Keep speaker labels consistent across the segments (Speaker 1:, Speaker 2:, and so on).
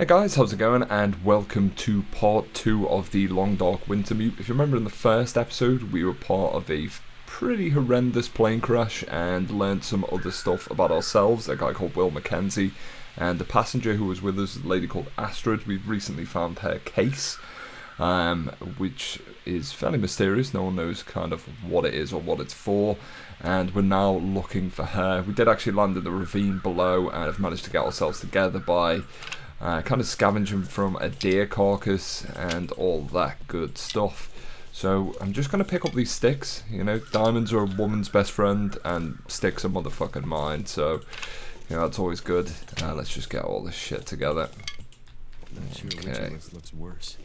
Speaker 1: Hey guys, how's it going, and welcome to part 2 of the Long Dark Wintermute. If you remember in the first episode, we were part of a pretty horrendous plane crash and learned some other stuff about ourselves. A guy called Will Mackenzie, and the passenger who was with us, a lady called Astrid. We've recently found her case, which is fairly mysterious. No one knows kind of what it is or what it's for, and we're now looking for her. We did actually land in the ravine below and have managed to get ourselves together by kind of scavenging from a deer carcass and all that good stuff. So I'm just going to pick up these sticks. You know, diamonds are a woman's best friend and sticks are motherfucking mine. So, you know, that's always good. Let's just get all this shit together. Okay.
Speaker 2: Looks worse.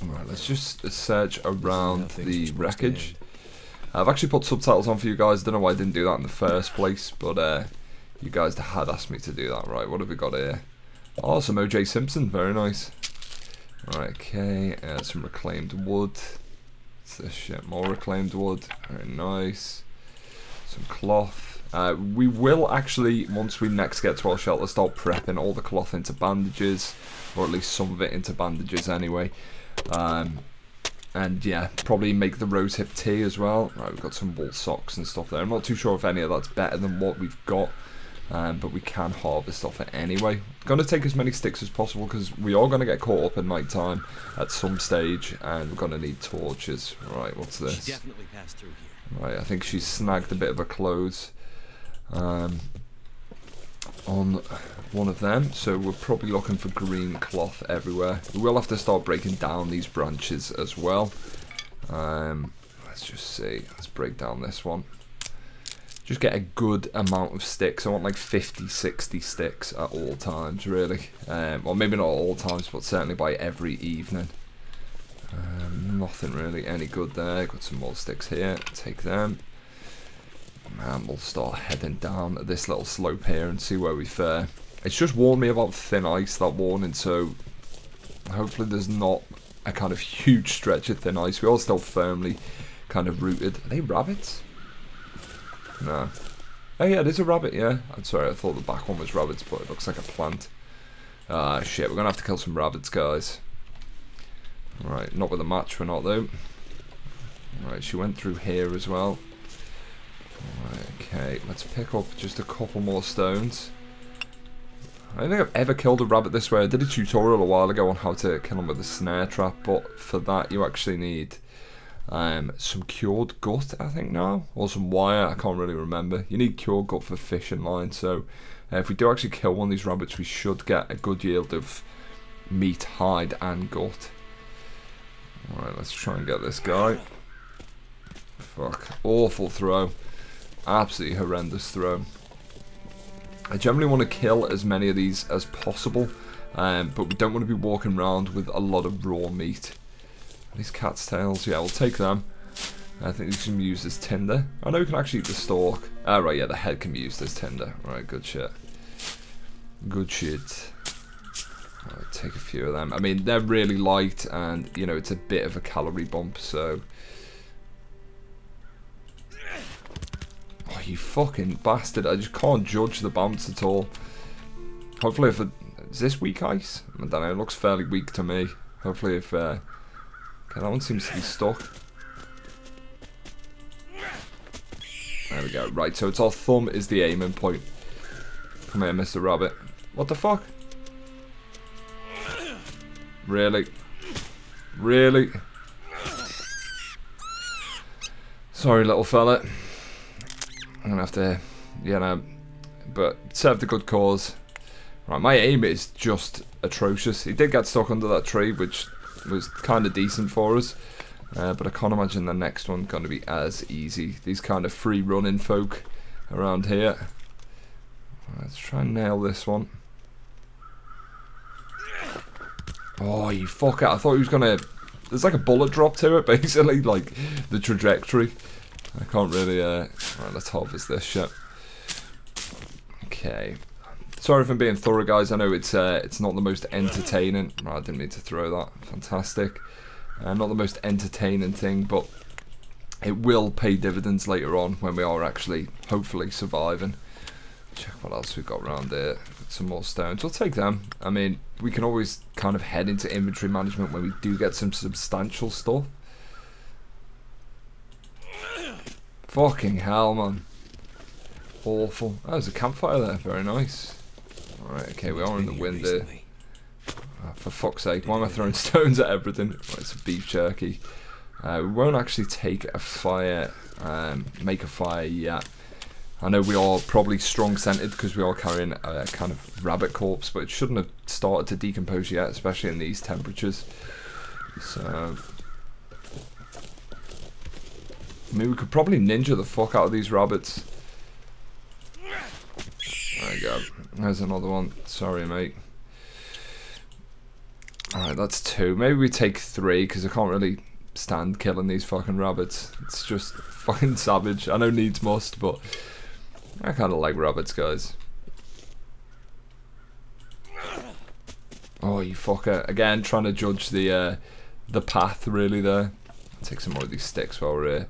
Speaker 1: Alright, let's just search around the wreckage. I've actually put subtitles on for you guys. Don't know why I didn't do that in the first place, but you guys had asked me to do that. Right, what have we got here? Oh, some O.J. Simpson, very nice. Right, okay, some reclaimed wood. What's this shit? More reclaimed wood, very nice. Some cloth. We will actually, once we next get to our shelter, start prepping all the cloth into bandages, or at least some of it into bandages anyway. And yeah, probably make the rosehip tea as well. Right, we've got some wool socks and stuff there. I'm not too sure if any of that's better than what we've got. But we can harvest off it anyway. Going to take as many sticks as possible because we are going to get caught up at night time at some stage, and we're going to need torches. Right, what's this?
Speaker 2: She definitely passed through here.
Speaker 1: Right, I think she's snagged a bit of her clothes on one of them, so we're probably looking for green cloth everywhere. We will have to start breaking down these branches as well. Let's just see. Let's break down this one. Just get a good amount of sticks. I want like 50, 60 sticks at all times, really. Well, maybe not at all times, but certainly by every evening. Nothing really any good there. Got some more sticks here. Take them. And we'll start heading down this little slope here and see where we fare. It's just warned me about thin ice, that warning, so hopefully there's not a kind of huge stretch of thin ice. We are still firmly kind of rooted. Are they rabbits? No. Oh yeah, it is a rabbit, yeah. I'm sorry, I thought the back one was rabbits, but it looks like a plant. Ah, shit, we're gonna have to kill some rabbits, guys. Right, not with a match, we're not though. Right, she went through here as well. Right, okay, let's pick up just a couple more stones. I don't think I've ever killed a rabbit this way. I did a tutorial a while ago on how to kill them with a snare trap, but for that you actually need some cured gut, I think now, or some wire, I can't really remember. You need cured gut for fishing line, so if we do actually kill one of these rabbits, we should get a good yield of meat, hide and gut. Alright, let's try and get this guy. Fuck, awful throw. Absolutely horrendous throw. I generally want to kill as many of these as possible, but we don't want to be walking around with a lot of raw meat. These cat's tails, yeah, we'll take them. I think these can be used as tinder. I know we can actually eat the stalk. Ah, right, yeah, the head can be used as tinder. Right, good shit. Good shit. Right, take a few of them. I mean, they're really light, and, you know, it's a bit of a calorie bump, so... Oh, you fucking bastard. I just can't judge the bounce at all. Hopefully if it... Is this weak ice? I don't know, it looks fairly weak to me. Hopefully if... Okay, that one seems to be stuck. There we go. Right, so it's our thumb is the aiming point. Come here, Mr. Rabbit. What the fuck? Really? Really? Sorry, little fella. I'm gonna have to, you know, but serve the good cause. Right, my aim is just atrocious. He did get stuck under that tree, which was kind of decent for us, but I can't imagine the next one's going to be as easy. These kind of free running folk around here. Let's try and nail this one. Oh, you fucker. I thought he was going to... There's like a bullet drop to it, basically, like the trajectory. I can't really... Right, let's harvest this shit. Okay. Sorry if I'm being thorough, guys. I know it's not the most entertaining. Right, I didn't mean to throw that. Fantastic. Not the most entertaining thing, but it will pay dividends later on when we are actually, hopefully, surviving. Check what else we've got around here. Got some more stones. We'll take them. I mean, we can always kind of head into inventory management when we do get some substantial stuff. Fucking hell, man. Awful. Oh, there's a campfire there. Very nice. Alright, okay, we are in the wind here. Oh, for fuck's sake, why am I throwing stones at everything? Right, it's a beef jerky. We won't actually take a fire, make a fire yet. I know we are probably strong-scented because we are carrying a kind of rabbit corpse, but it shouldn't have started to decompose yet, especially in these temperatures. So, I mean, we could probably ninja the fuck out of these rabbits. There we go. There's another one. Sorry, mate. Alright, that's 2. Maybe we take 3 because I can't really stand killing these fucking rabbits. It's just fucking savage. I know needs must, but I kind of like rabbits, guys. Oh, you fucker. Again, trying to judge the path, really, there. I'll take some more of these sticks while we're here.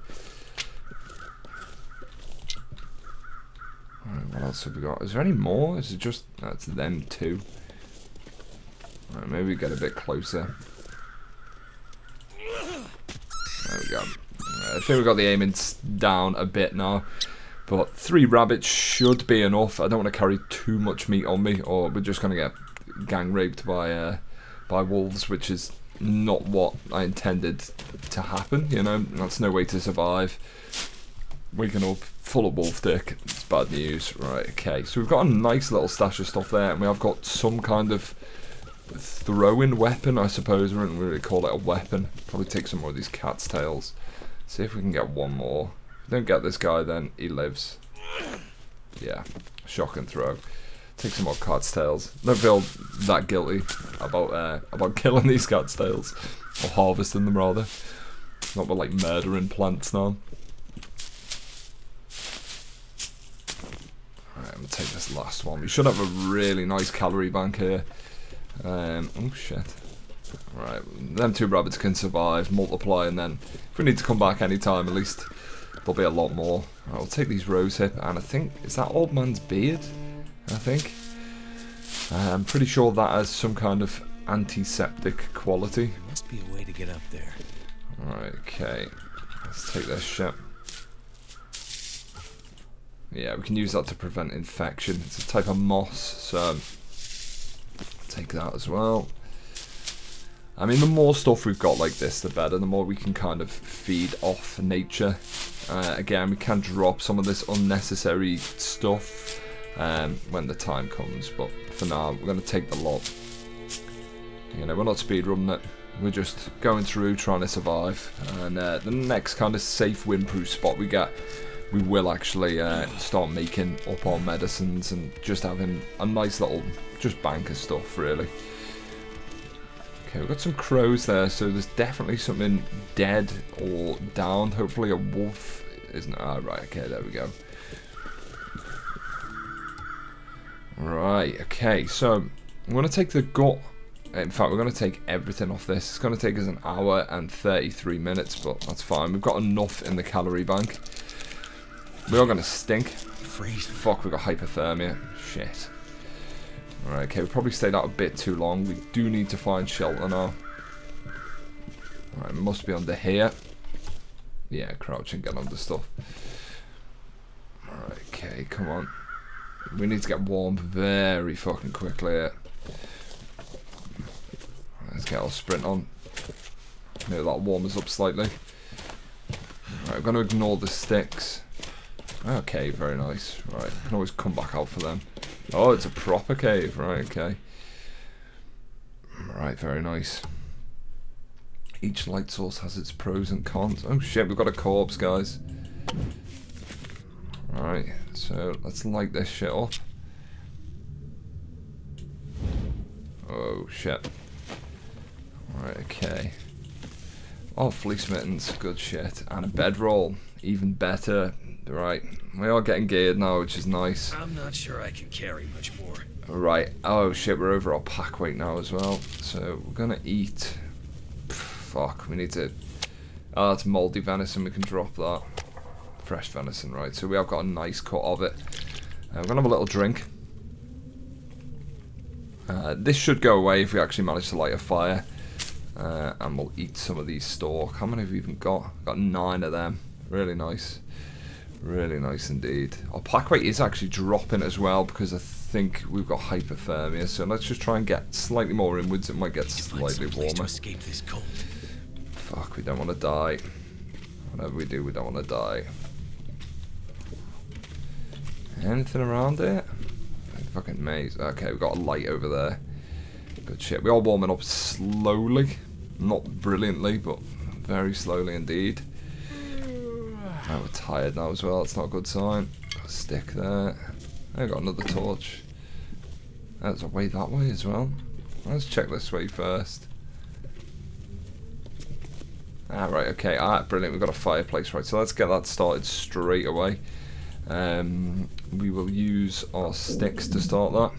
Speaker 1: Alright, what else have we got? Is there any more? Is it just... That's them 2. Alright, maybe we get a bit closer. There we go. I think we got the aiming down a bit now. But 3 rabbits should be enough. I don't want to carry too much meat on me, or we're just going to get gang raped by wolves, which is not what I intended to happen, you know. That's no way to survive. Waking up full of wolf dick. It's bad news. Right, okay. So we've got a nice little stash of stuff there, and we have got some kind of throwing weapon, I suppose. We don't really call it a weapon. Probably take some more of these cat's tails. See if we can get one more. If we don't get this guy, then he lives. Yeah, shock and throw. Take some more cat's tails. Don't feel that guilty about killing these cat's tails, or harvesting them rather. Not with like murdering plants now. Alright, I'm gonna take this last one. We should have a really nice calorie bank here. Oh shit. Right, them 2 rabbits can survive, multiply, and then if we need to come back anytime, at least there'll be a lot more. Right, I'll take these rose hip, and I think, is that old man's beard? I think. I'm pretty sure that has some kind of antiseptic quality.
Speaker 2: Must be a way to get up there.
Speaker 1: Alright, okay. Let's take this shit. Yeah, we can use that to prevent infection. It's a type of moss, so I'll take that as well. I mean, the more stuff we've got like this, the better. The more we can kind of feed off nature. Again, we can drop some of this unnecessary stuff when the time comes, but for now, we're going to take the lot. You know, we're not speedrunning it. We're just going through, trying to survive. And the next kind of safe windproof spot we get, we will actually start making up our medicines and just having a nice little just bank of stuff, really. Okay, we've got some crows there, so there's definitely something dead or downed. Hopefully a wolf isn't... Ah, right, okay, there we go. Right, okay, so I'm going to take the gut. In fact, we're going to take everything off this. It's going to take us 1 hour and 33 minutes, but that's fine. We've got enough in the calorie bank. We are going to stink.
Speaker 2: Freeze.
Speaker 1: Fuck, we got hypothermia. Shit. Alright, okay, we probably stayed out a bit too long. We do need to find shelter now. Alright, must be under here. Yeah, crouch and get under stuff. Alright, okay, come on. We need to get warm very fucking quickly here. Let's get our sprint on. Maybe that'll warm us up slightly. Alright, I'm going to ignore the sticks. Okay, very nice. Right, can always come back out for them. Oh, it's a proper cave. Right, okay. Right, very nice. Each light source has its pros and cons. Oh shit, we've got a corpse, guys. Alright, so let's light this shit up. Oh shit. Alright, okay. Oh, fleece mittens, good shit. And a bedroll, even better. Right, we are getting geared now, which is nice.
Speaker 2: I'm not sure I can carry much more.
Speaker 1: Right, oh shit, we're over our pack weight now as well. So we're gonna eat. Fuck, we need to. Oh, that's mouldy venison, we can drop that. Fresh venison, right, so we have got a nice cut of it. We're going to have a little drink. This should go away if we actually manage to light a fire. And we'll eat some of these stork. How many have we even got? Got 9 of them. Really nice. Really nice indeed. Our pack weight is actually dropping as well because I think we've got hypothermia. So let's just try and get slightly more inwards. It might get slightly warmer.
Speaker 2: To escape this cold.
Speaker 1: Fuck, we don't want to die. Whatever we do, we don't want to die. Anything around here? Fucking maze. Okay, we've got a light over there. Good shit. We are warming up slowly. Not brilliantly, but very slowly indeed. Oh, we're tired now as well. It's not a good sign. Got a stick there. I got another torch. There's a way that way as well. Let's check this way first. Ah, right, okay. Ah, brilliant. We've got a fireplace, right. So let's get that started straight away. We will use our sticks to start that.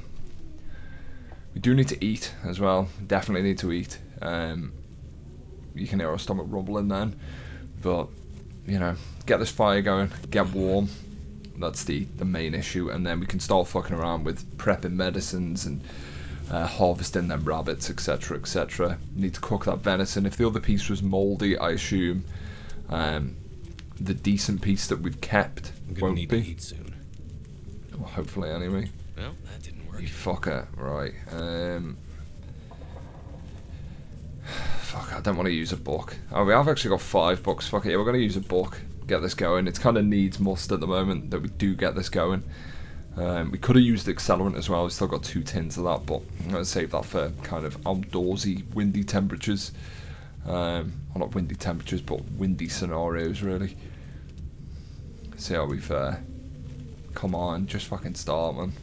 Speaker 1: We do need to eat as well. Definitely need to eat. You can hear our stomach rumbling then. But, you know, get this fire going, get warm. That's the main issue. And then we can start fucking around with prepping medicines and harvesting them rabbits, etc, etc. Need to cook that venison. If the other piece was mouldy, I assume the decent piece that we've kept won't
Speaker 2: need
Speaker 1: be.
Speaker 2: To eat soon.
Speaker 1: Well, hopefully anyway.
Speaker 2: Well, that didn't work.
Speaker 1: You fucker, right. Fuck, I don't want to use a book. Oh, we have actually got 5 books. Fuck it, yeah, we're going to use a book. Get this going. It kind of needs must at the moment that we do get this going. We could have used accelerant as well. We've still got 2 tins of that, but I'm going to save that for kind of outdoorsy, windy temperatures. Well, not windy temperatures, but windy scenarios, really. See how we fare. Come on, just fucking start, man.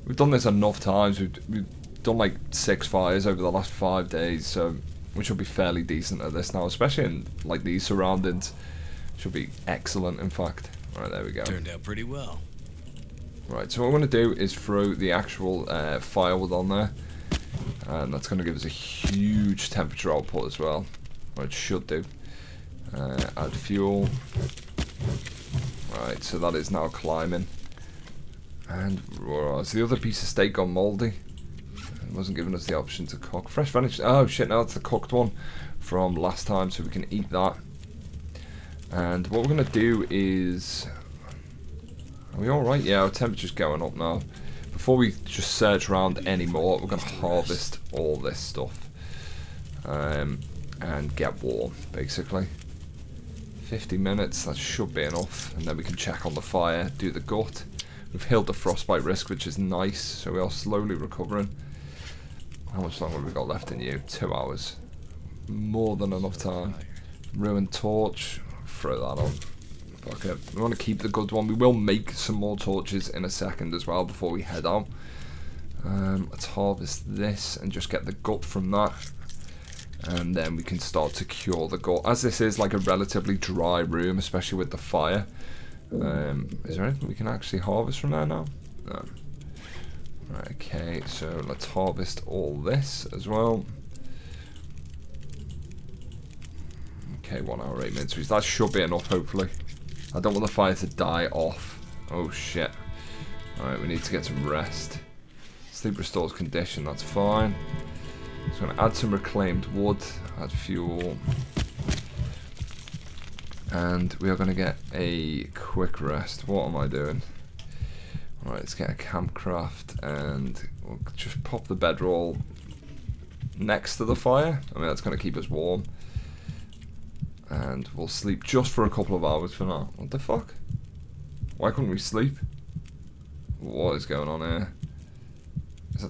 Speaker 1: We've done this enough times. We've done like 6 fires over the last 5 days, so we should be fairly decent at this now, especially in like these surroundings. Should be excellent, in fact. Right, there we go.
Speaker 2: Turned out pretty well.
Speaker 1: Right, so what I'm going to do is throw the actual firewood on there, and that's going to give us a huge temperature output as well, or it should do. Add fuel. Right, so that is now climbing. And so the other piece of steak gone mouldy. It wasn't giving us the option to cook. Fresh finished. Oh shit, now it's the cooked one from last time, so we can eat that. And what we're going to do is... Are we alright? Yeah, our temperature's going up now. Before we just search around anymore, we're going to harvest all this stuff. And get warm, basically. 50 minutes, that should be enough. And then we can check on the fire, do the gut. We've healed the frostbite risk, which is nice, so we are slowly recovering. How much longer have we got left in you? 2 hours. More than enough time. Ruined torch, throw that on. Fuck it. We want to keep the good one. We will make some more torches in a second as well before we head out. Let's harvest this and just get the gut from that. And then we can start to cure the gut. As this is like a relatively dry room, especially with the fire. Is there anything we can actually harvest from there now? No. Right, okay, so let's harvest all this as well. Okay, 1 hour 8 minutes. That should be enough, hopefully. I don't want the fire to die off. Oh shit. Alright, we need to get some rest. Sleep restores condition, that's fine. So I'm going to add some reclaimed wood, add fuel. And we are going to get a quick rest. What am I doing? Alright, let's get a campcraft and we'll just pop the bedroll next to the fire. I mean, that's going to keep us warm. And we'll sleep just for a couple of hours for now. What the fuck? Why couldn't we sleep? What is going on here?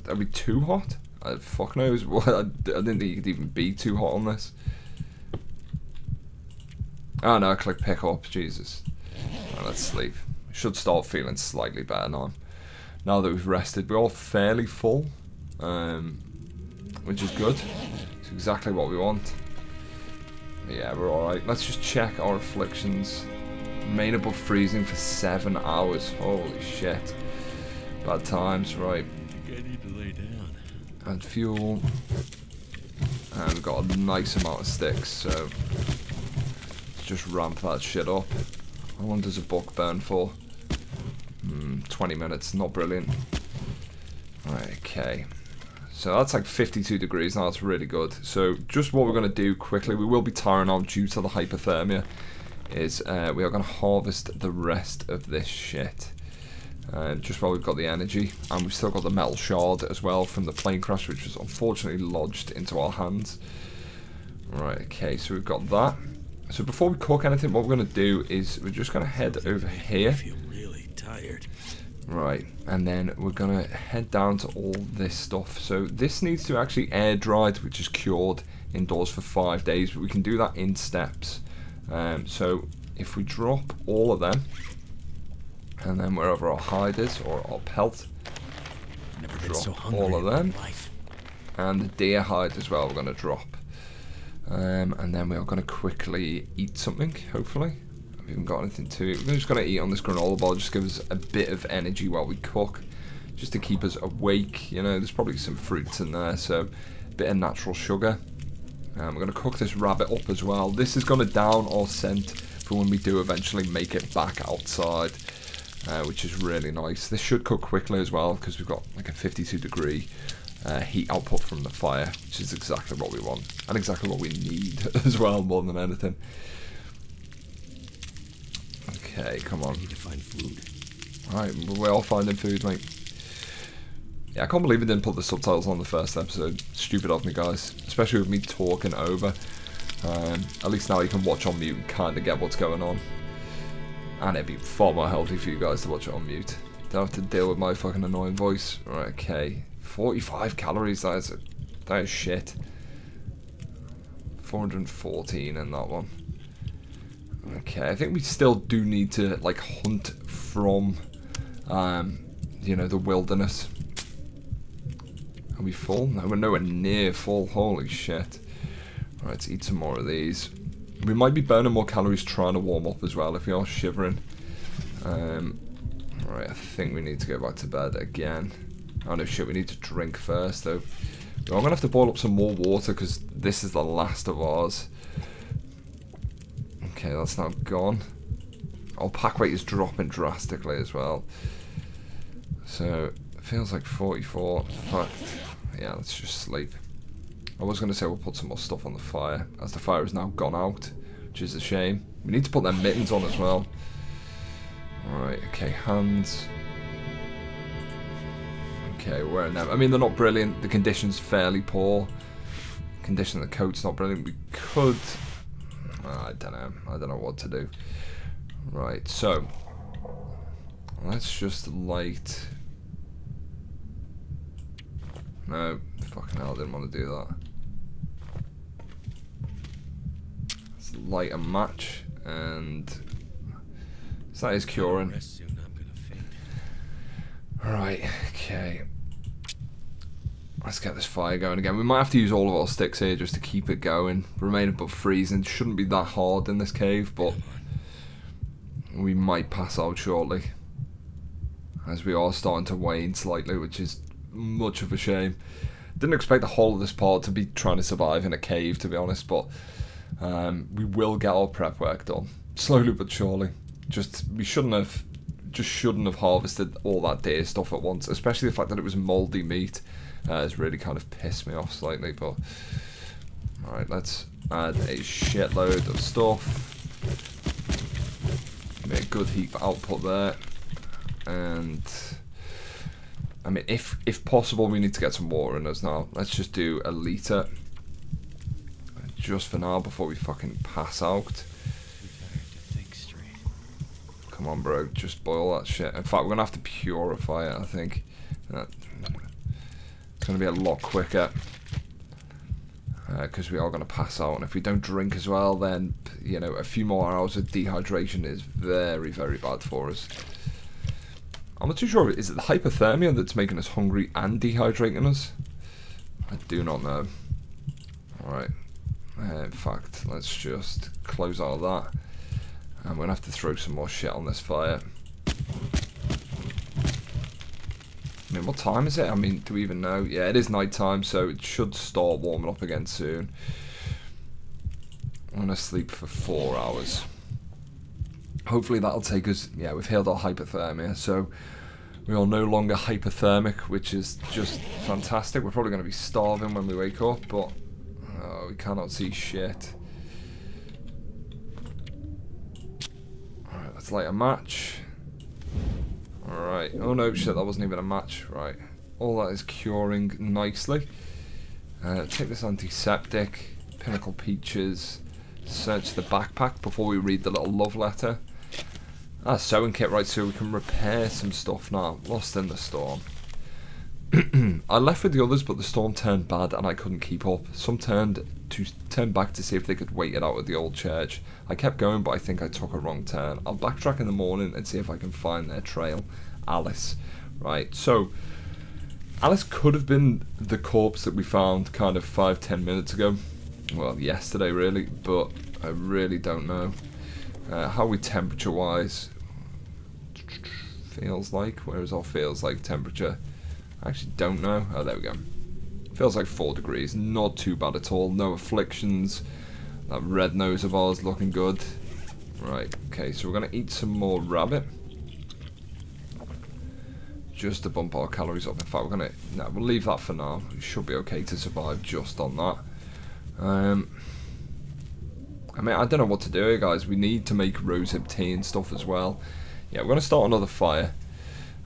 Speaker 1: Are we too hot? Fuck knows. I didn't think you could even be too hot on this. Oh no, I click pick up. Jesus. Right, let's sleep. Should start feeling slightly better now. Now that we've rested, we're all fairly full, which is good. It's exactly what we want. Yeah, we're alright. Let's just check our afflictions. Remain above freezing for 7 hours. Holy shit. Bad times, right.
Speaker 2: I think I need to lay down.
Speaker 1: Add fuel. And we've got a nice amount of sticks, so let's just ramp that shit up. How long does a book burn for? 20 minutes, not brilliant. Right, okay. So that's like 52 degrees now, that's really good. So just what we're going to do quickly, we will be tiring out due to the hypothermia, is we are going to harvest the rest of this shit. Just while we've got the energy, and we've still got the metal shard as well from the plane crash, which was unfortunately lodged into our hands. Right, okay, so we've got that. So before we cook anything, what we're going to do is we're just going to head over here.
Speaker 2: I feel really tired.
Speaker 1: Right, and then we're going to head down to all this stuff. So this needs to actually air dried, which is cured indoors for 5 days, but we can do that in steps. So if we drop all of them, and then wherever our hide is, or our pelt,
Speaker 2: Never been
Speaker 1: drop
Speaker 2: so hungry
Speaker 1: all of
Speaker 2: in my
Speaker 1: them,
Speaker 2: life.
Speaker 1: and the deer hide as well we're going to drop. And then we are going to quickly eat something, hopefully. We haven't got anything to eat. We're just going to eat on this granola bar, just give us a bit of energy while we cook, just to keep us awake. You know, there's probably some fruits in there, so a bit of natural sugar. We're going to cook this rabbit up as well. This is going to down our scent for when we do eventually make it back outside, which is really nice. This should cook quickly as well, because we've got like a 52 degree heat output from the fire, which is exactly what we want, and exactly what we need as well, more than anything. Okay, come on.
Speaker 2: I need to find food.
Speaker 1: Alright, we're all finding food, mate. Yeah, I can't believe we didn't put the subtitles on the first episode. Stupid of me, guys. Especially with me talking over. At least now you can watch on mute and kind of get what's going on. And it'd be far more healthy for you guys to watch it on mute. Don't have to deal with my fucking annoying voice. Right, okay. 45 calories, that is shit. 414 in that one. Okay, I think we still do need to like hunt from you know, the wilderness. Are we full? No, we're nowhere near full. Holy shit. Alright, let's eat some more of these. We might be burning more calories trying to warm up as well if we are shivering. Alright, I think we need to go back to bed again. Oh no, shit, we need to drink first though. I'm going to have to boil up some more water because this is the last of ours. Okay, that's now gone. Our pack weight is dropping drastically as well. So, it feels like 44. Fuck. Yeah, let's just sleep. I was going to say we'll put some more stuff on the fire, as the fire has now gone out, which is a shame. We need to put them mittens on as well. Alright, okay, hands. Okay, we're wearing them. I mean, they're not brilliant. The condition's fairly poor. Condition of the coat's not brilliant. We could... I don't know. I don't know what to do. Right, so... let's just light... No, fucking hell, I didn't want to do that. Let's light a match, and... so that is curing.
Speaker 2: Rest soon, I'm gonna faint.
Speaker 1: Right, okay. Let's get this fire going again. We might have to use all of our sticks here just to keep it going. Remain above freezing. It shouldn't be that hard in this cave, but we might pass out shortly, as we are starting to wane slightly, which is much of a shame. Didn't expect the whole of this part to be trying to survive in a cave, to be honest, but we will get our prep work done. Slowly but surely. We shouldn't have harvested all that deer stuff at once, especially the fact that it was mouldy meat. Has really kind of pissed me off slightly, but alright, let's add a shitload of stuff. Make a good heat output there, and I mean, if possible, we need to get some water in us now. Let's just do a litre just for now before we fucking pass out. Come on, bro, just boil that shit. In fact, we're gonna have to purify it, I think. It's going to be a lot quicker, because we are going to pass out, and if we don't drink as well, then, you know, a few more hours of dehydration is very, very bad for us. I'm not too sure, is it the hypothermia that's making us hungry and dehydrating us? I do not know. Alright, in fact, let's just close out of that, and we're going to have to throw some more shit on this fire. I mean, what time is it? I mean, do we even know? Yeah, it is night time, so it should start warming up again soon. I'm going to sleep for 4 hours. Hopefully that'll take us... yeah, we've healed our hypothermia, so We are no longer hypothermic, which is just fantastic. We're probably going to be starving when we wake up, but we cannot see shit. Alright, let's light a match. Alright. Oh no, shit, that wasn't even a match. Right. All that is curing nicely. Take this antiseptic, Pinnacle Peaches, search the backpack before we read the little love letter. Sewing kit, right, so we can repair some stuff now. Lost in the storm. I left with the others, but the storm turned bad and I couldn't keep up. Some turned back to see if they could wait it out at the old church. I kept going, but I think I took a wrong turn. I'll backtrack in the morning and see if I can find their trail. Alice. Right, so Alice could have been the corpse that we found kind of 5-10 minutes ago. Well, yesterday really, but I really don't know. How are we temperature wise? Feels like, where is our feels like temperature? I actually don't know. Oh, there we go. Feels like 4 degrees, not too bad at all. No afflictions. That red nose of ours looking good. Right, okay, so we're gonna eat some more rabbit. Just to bump our calories up. In fact, we'll leave that for now. We should be okay to survive just on that. I mean, I don't know what to do here, guys. We need to make rosehip tea and stuff as well. Yeah, we're going to start another fire.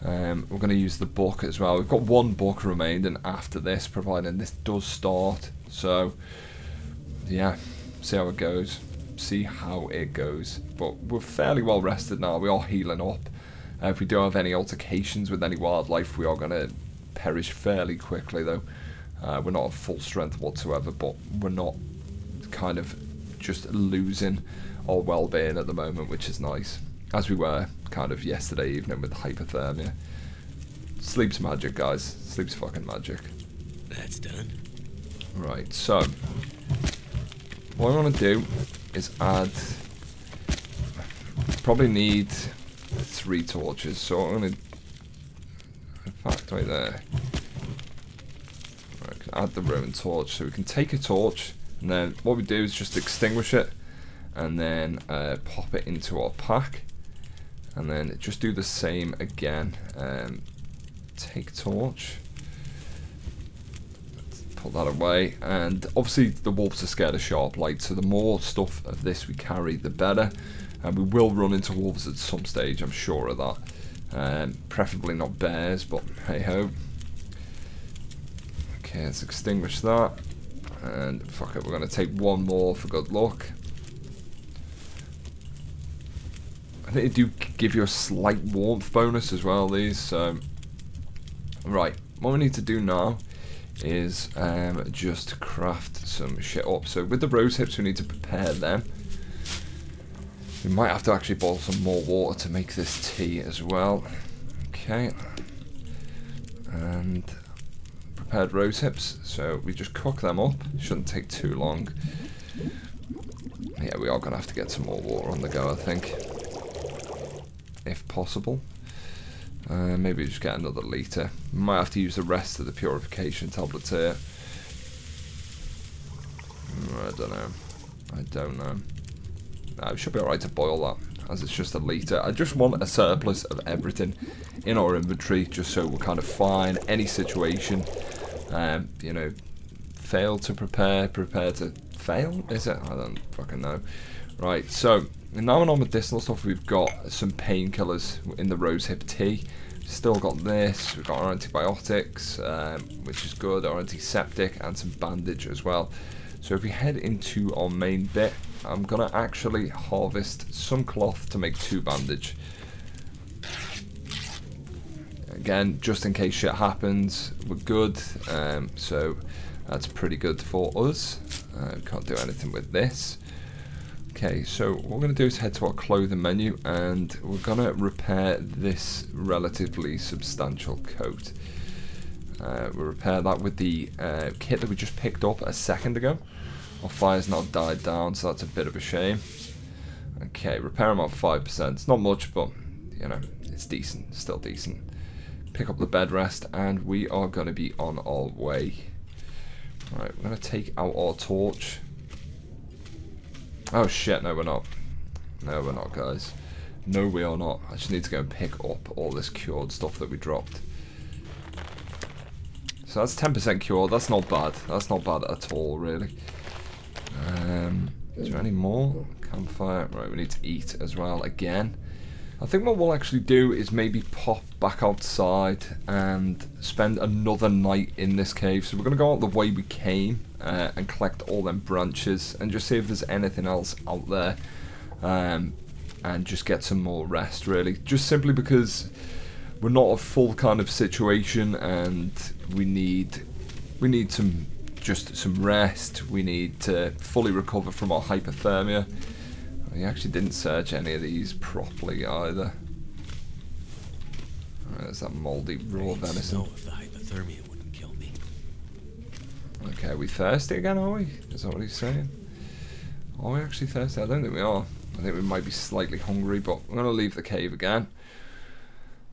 Speaker 1: We're going to use the book as well. We've got 1 book remaining after this, providing this does start. So, yeah, see how it goes. See how it goes. But we're fairly well rested now. We are healing up. If we do have any altercations with any wildlife, we are going to perish fairly quickly, though. We're not at full strength whatsoever, but we're not kind of just losing our well-being at the moment, which is nice. As we were kind of yesterday evening with hypothermia. Sleep's magic, guys. Sleep's fucking magic.
Speaker 2: That's done.
Speaker 1: Right, so what I want to do is add, probably need 3 torches, so I'm going to, in fact, right there, right, add the Roman torch, so we can take a torch, and then what we do is just extinguish it, and then pop it into our pack, and then just do the same again. Take torch, let's put that away, and obviously the wolves are scared of sharp light, so the more stuff of this we carry, the better. And we will run into wolves at some stage, I'm sure of that. Preferably not bears, but hey ho. Okay, let's extinguish that. And fuck it, we're going to take 1 more for good luck. I think they do give you a slight warmth bonus as well, these. So, right, what we need to do now is just craft some shit up. So with the rose hips, we need to prepare them. We might have to actually boil some more water to make this tea as well. Okay. And prepared rose hips, so we just cook them up. Shouldn't take too long. Yeah, we are going to have to get some more water on the go, I think. If possible. Maybe just get another litre. Might have to use the rest of the purification tablets here. I don't know. I don't know. It should be alright to boil that, as it's just a litre. I just want a surplus of everything in our inventory, just so we're kind of fine. Any situation, you know, fail to prepare to fail, is it? I don't fucking know. Right, so now on our medicinal stuff, we've got some painkillers in the rosehip tea. Still got this, we've got our antibiotics, which is good, our antiseptic, and some bandage as well. So if we head into our main bit, I'm going to actually harvest some cloth to make 2 bandage. Again, just in case shit happens, we're good. So that's pretty good for us. Can't do anything with this. Okay, so what we're going to do is head to our clothing menu, and we're going to repair this relatively substantial coat. We'll repair that with the kit that we just picked up a second ago. Our fire's now died down, so that's a bit of a shame. Okay, repair them at 5%. It's not much, but, you know, it's decent. Still decent. Pick up the bed rest, and we are going to be on our way. Right, we're going to take out our torch. Oh shit, no we're not. No we're not, guys. No, we are not. I just need to go and pick up all this cured stuff that we dropped. So that's 10% cured. That's not bad. That's not bad at all, really. Is there any more? Campfire. Right, we need to eat as well again. I think what we'll actually do is maybe pop back outside and spend another night in this cave. So we're going to go out the way we came and collect all them branches and just see if there's anything else out there, and just get some more rest, really. Just simply because we're not a full kind of situation and we need some rest. We need to fully recover from our hypothermia. We actually didn't search any of these properly either. There's that mouldy raw venison.
Speaker 2: No, if the hypothermia wouldn't kill me.
Speaker 1: Okay, are we thirsty again, are we? Is that what he's saying? Are we actually thirsty? I don't think we are. I think we might be slightly hungry, but we're going to leave the cave again.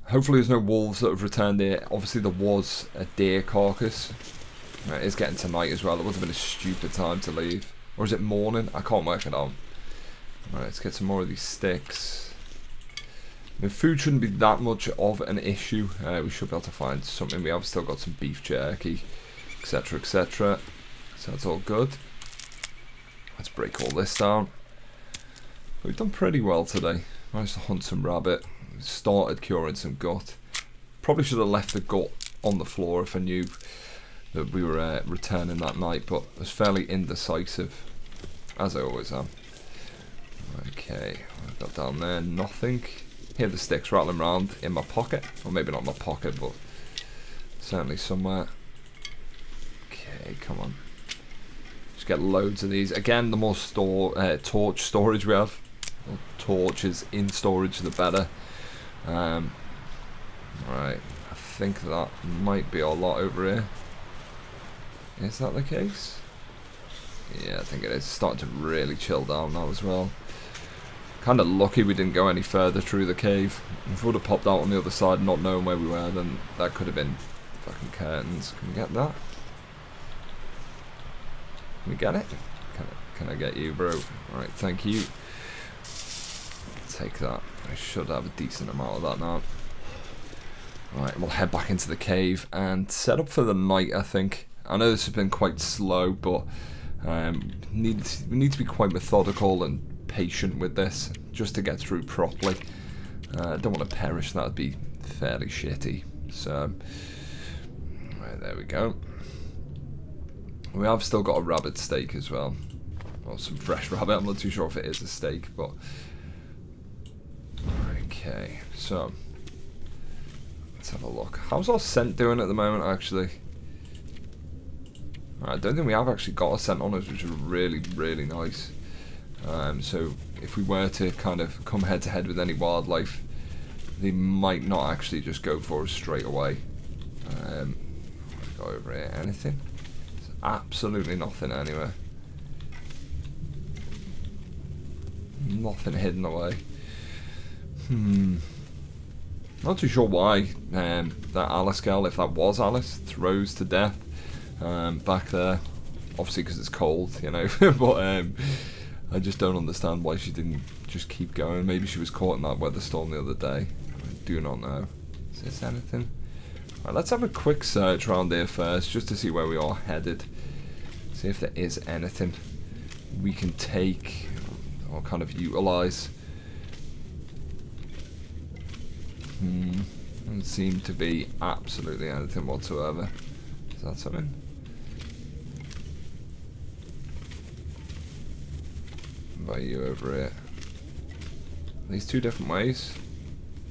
Speaker 1: Hopefully there's no wolves that have returned here. Obviously there was a deer carcass. It is getting to night as well. It would have been a stupid time to leave. Or is it morning? I can't work it out. Alright, let's get some more of these sticks. I mean, food shouldn't be that much of an issue. We should be able to find something. We have still got some beef jerky, etc, etc. So that's all good. Let's break all this down. We've done pretty well today. Managed to hunt some rabbit. Started curing some gut. Probably should have left the gut on the floor if I knew that we were returning that night, but I was fairly indecisive, as I always am. Okay, I've got down there nothing. Hear the sticks rattling around in my pocket, or maybe not my pocket, but certainly somewhere. Okay, come on. Just get loads of these. Again, the more torch storage we have, or torches in storage, the better. Right, I think that might be a lot over here. Is that the case? Yeah, I think it is. It's starting to really chill down now as well. Kind of lucky we didn't go any further through the cave. If we would have popped out on the other side not knowing where we were, then that could have been fucking curtains. Can we get that? Can we get it? Can I get you, bro? Alright, thank you. Take that. I should have a decent amount of that now. Alright, we'll head back into the cave and set up for the night, I think. I know this has been quite slow, but we need to be quite methodical and patient with this, just to get through properly. I don't want to perish, that would be fairly shitty. So, right, there we go. We have still got a rabbit steak as well. Or some fresh rabbit, I'm not too sure if it is a steak, but... Okay, so... let's have a look. How's our scent doing at the moment, actually? I don't think we have actually got a scent on us, which is really, really nice. So if we were to kind of come head to head with any wildlife, they might not actually just go for us straight away. Go over here. Anything? There's absolutely nothing anywhere. Nothing hidden away. Not too sure why that Alice girl, if that was Alice, throws to death. Back there, obviously because it's cold, you know, but I just don't understand why she didn't just keep going. Maybe she was caught in that weather storm the other day. I do not know. Is this anything? Right, let's have a quick search around here first, just to see where we are headed. See if there is anything we can take or kind of utilise. Doesn't seem to be absolutely anything whatsoever. Is that something? By you over here. These two different ways.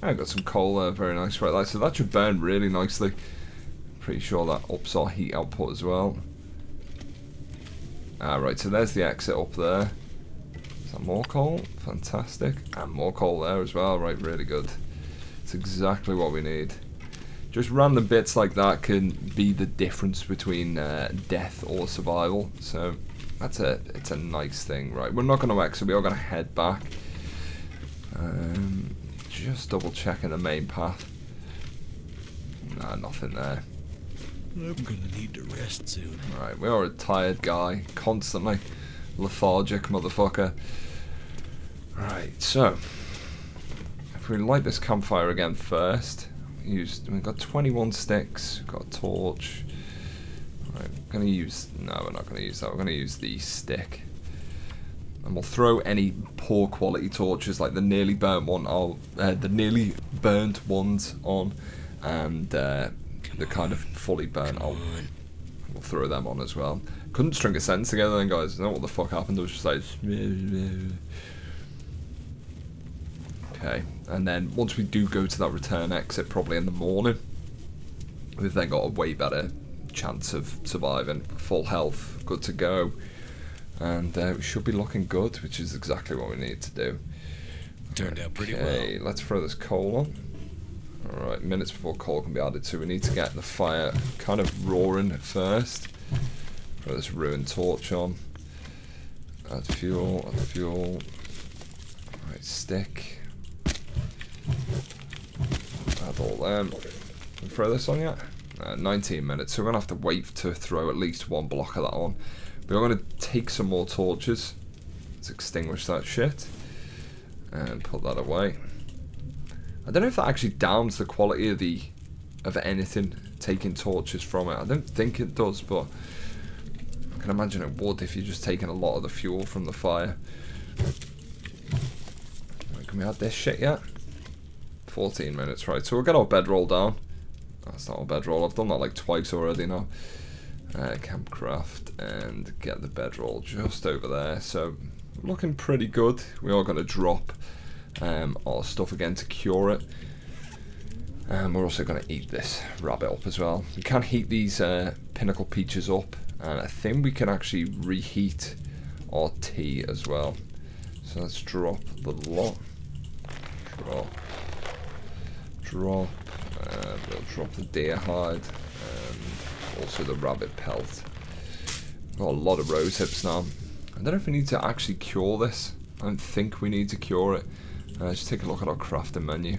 Speaker 1: I've got some coal there, very nice. Right, so that should burn really nicely. Pretty sure that ups our heat output as well. Right, so there's the exit up there. Is that more coal? Fantastic. And more coal there as well. Right, really good. It's exactly what we need. Just random bits like that can be the difference between death or survival. So it's a nice thing. Right, we're not going to exit. We are going to head back. Just double checking the main path. Nah, nothing there.
Speaker 2: I'm gonna need to rest soon.
Speaker 1: Right, we are a tired guy, constantly lethargic motherfucker. Right, so if we light this campfire again first, we've got 21 sticks, we've got a torch. Right, we're gonna use, no, we're not gonna use that, we're gonna use the stick. And we'll throw any poor quality torches, like the nearly burnt one, the nearly burnt ones on, and the kind of fully burnt, we'll throw them on as well. Couldn't string a sentence together then, guys. I don't know what the fuck happened. It was just like... Okay, and then once we do go to that return exit, probably in the morning, we've then got a way better chance of surviving. Full health, good to go. And we should be looking good, which is exactly what we need to do.
Speaker 2: Turned out pretty well.
Speaker 1: Okay, let's throw this coal on. Alright, minutes before coal can be added to, we need to get the fire kind of roaring first. Throw this ruined torch on. Add fuel, add fuel. Right, stick. Add all them. Can we throw this on yet? 19 minutes, so we're going to have to wait to throw at least one block of that on. We're going to take some more torches. Let's extinguish that shit. And put that away. I don't know if that actually downs the quality of anything, taking torches from it. I don't think it does, but I can imagine it would if you're just taking a lot of the fuel from the fire. Right, can we add this shit yet? 14 minutes, right. So we'll get our bedroll down. That's not our bedroll. I've done that like twice already now. Campcraft and get the bedroll just over there. So looking pretty good. We are going to drop our stuff again to cure it. And we're also going to eat this rabbit up as well. We can heat these pinnacle peaches up, and I think we can actually reheat our tea as well. So let's drop the lot. Drop. We'll drop the deer hide and also the rabbit pelt. Got a lot of rose hips now. I don't know if we need to actually cure this. I don't think we need to cure it. Just take a look at our crafting menu.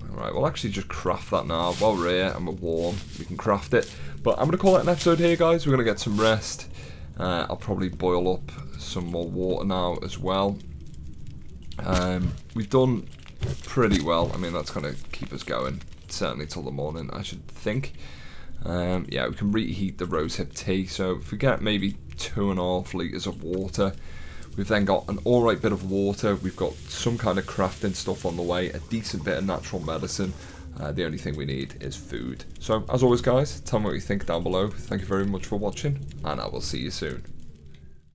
Speaker 1: Alright, we'll actually just craft that now. While we're here and we're warm, we can craft it. But I'm going to call it an episode here, guys. We're going to get some rest. I'll probably boil up some more water now as well. We've done pretty well. I mean, that's going to keep us going, certainly till the morning, I should think. Yeah, we can reheat the rosehip tea. So if we get maybe 2.5 litres of water, we've then got an alright bit of water, we've got some kind of crafting stuff on the way, a decent bit of natural medicine. The only thing we need is food. So as always, guys, tell me what you think down below. Thank you very much for watching, and I will see you soon.